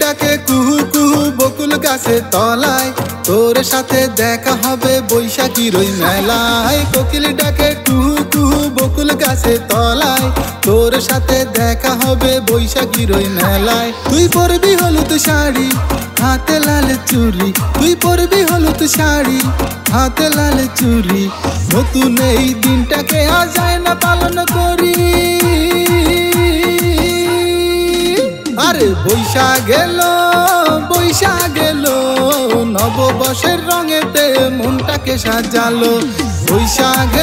ডাকে কুহু কুহু বকুল গাছে তলায়, তোর সাথে দেখা হবে বৈশাখীর ওই মেলায়। কোকিল ডাকে কুহু কুহু বকুল গাছে তলায়, তোর সাথে দেখা হবে বৈশাখীর ওই মেলায়। তুই পরবি হলুদ শাড়ি হাতে লাল চুড়ি, তুই পরবি হলুদ শাড়ি হাতে লাল চুড়ি, নতুন এই দিনটাকে আজ যায় না পালন করি। আরে বৈশাখ এলো নববর্ষের রঙেতে মনটাকে সাজালো। বৈশাখ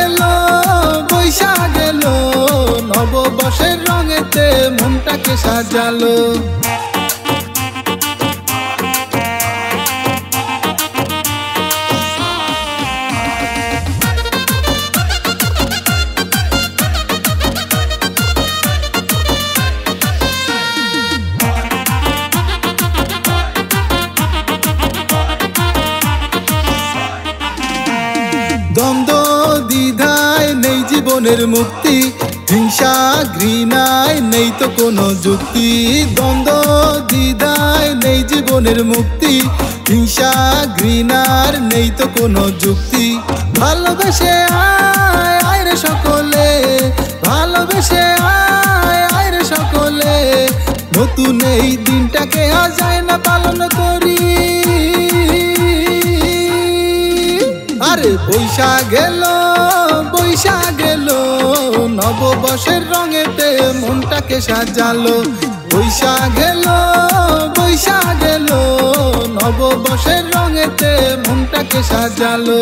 এলো নববর্ষের রঙেতে মনটাকে সাজালো। দ্বন্দ্ব দ্বিধায় নেই জীবনের মুক্তি, হিংসা ঘৃণায় নেই তো কোনো যুক্তি। দ্বন্দ্ব দ্বিধায় নেই জীবনের মুক্তি, হিংসা ঘৃণার নেই তো কোনো যুক্তি। ভালোবেসে আয় রে সকলে, ভালোবেসে আয় রে সকলে, নতুন এই দিনটাকে আজ যায় না পালন করি। আরে বৈশাখ এলো নববর্ষের রঙেতে মনটাকে সাজালো। বৈশাখ এলো নববর্ষের রঙেতে মনটাকে সাজালো।